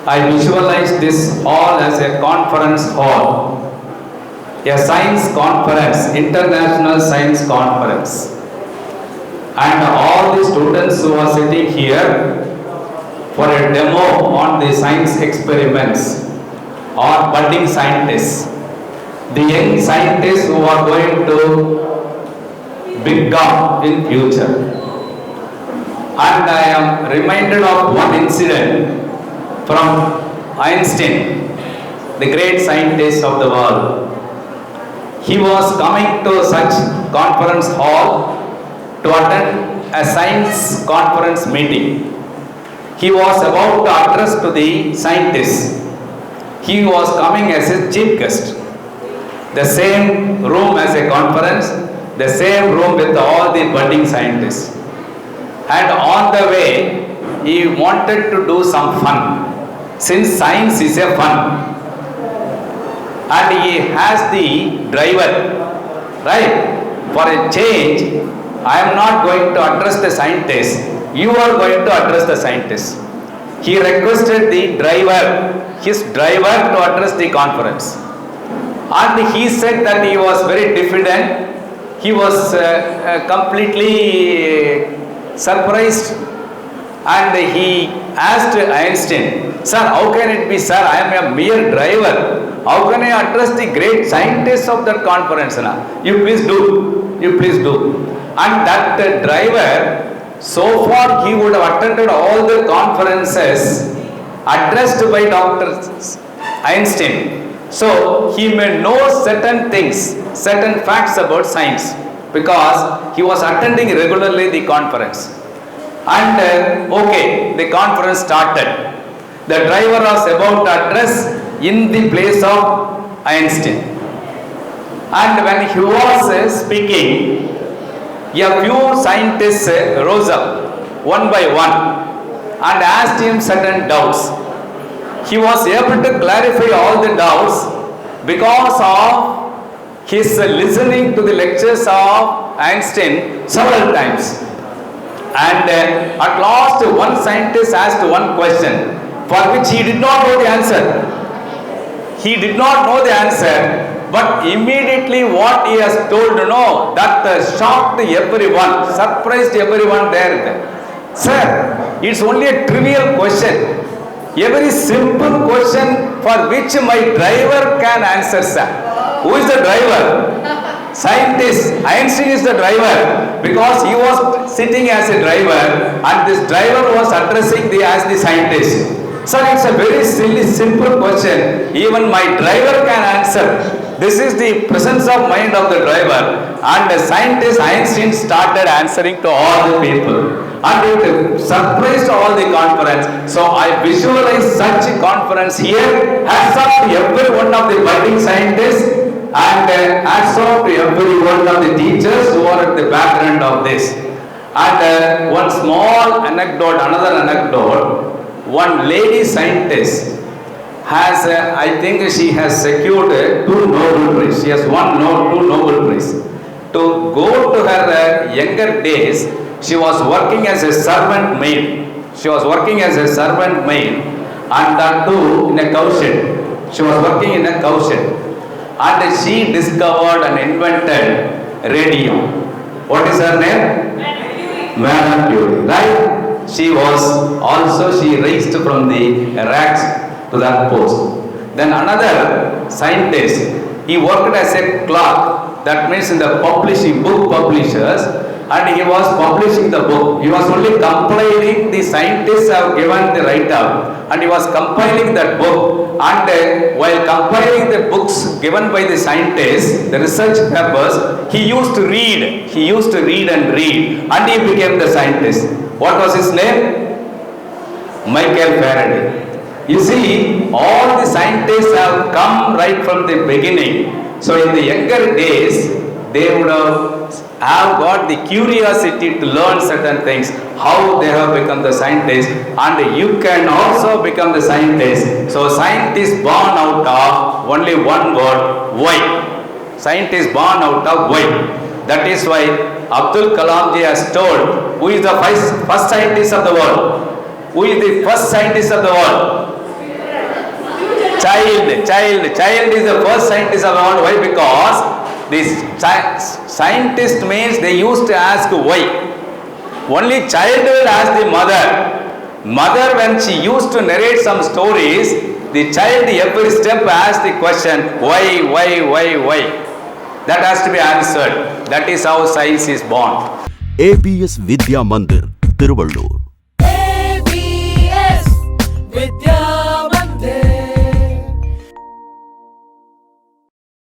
I visualize this hall as a conference hall, a science conference, international science conference. And all the students who are sitting here for a demo on the science experiments are budding scientists. The young scientists who are going to become in future. And I am reminded of one incident from Einstein, the great scientist of the world. He was coming to such conference hall to attend a science conference meeting. He was about to address to the scientists. He was coming as a chief guest. The same room as a conference, the same room with all the budding scientists. And on the way, he wanted to do some fun, since science is a fun. And he has the driver, right? For a change, I am not going to address the scientist. You are going to address the scientist. He requested the driver, his driver, to address the conference. And he said that he was very diffident. He was completely surprised. And he asked Einstein, "Sir, how can it be, sir? I am a mere driver. How can I address the great scientists of that conference? You please do. You please do." And that driver, so far he would have attended all the conferences addressed by Dr. Einstein. So he may know certain things, certain facts about science, because he was attending regularly the conference. And okay, the conference started. The driver was about to address in the place of Einstein. And when he was speaking, a few scientists rose up one by one and asked him certain doubts. He was able to clarify all the doubts because of his listening to the lectures of Einstein several times. And at last, one scientist asked one question for which he did not know the answer. He did not know the answer, but immediately what he has told, that shocked everyone, surprised everyone there. Sir, it's only a trivial question. A very simple question for which my driver can answer, sir. Who is the driver? Scientist. Einstein is the driver, because he was sitting as a driver and this driver was addressing as the scientist. Sir, it's a very silly, simple question. Even my driver can answer. This is the presence of mind of the driver. And the scientist Einstein started answering to all the people. And it surprised all the conference. So I visualize such a conference here. Hats off to every one of the budding scientists. And hats off to every one of the teachers who are at the background of this. And one small anecdote, another anecdote. One lady scientist has, I think she has secured 2 Nobel Prize. She has won 2 Nobel Prize. To go to her younger days, she was working as a servant maid. She was working as a servant maid, and that too in a cow shed. She was working in a cow shed. And she discovered and invented radio. What is her name? Madame Curie, right? She raised from the racks to that post. Then another scientist, he worked as a clerk, that means in the publishing, book publishers, and he was publishing the book. He was only compiling, the scientists have given the write-up, and he was compiling that book. And while compiling the books given by the scientists, the research papers, he used to read and read, and he became the scientist. What was his name? Michael Faraday. You see, all the scientists have come right from the beginning. So in the younger days, they would have got the curiosity to learn certain things, how they have become the scientists, and you can also become the scientist. So scientist born out of only one word, why. Scientist born out of why. That is why Abdul Kalam ji has told, who is the first scientist of the world? Who is the first scientist of the world? Child is the first scientist around. Why? Because this scientist means they used to ask why. Only child will ask the mother. Mother, when she used to narrate some stories, the child every step asks the question, why? That has to be answered. That is how science is born. ABS Vidya Mandir, Thiruvallur.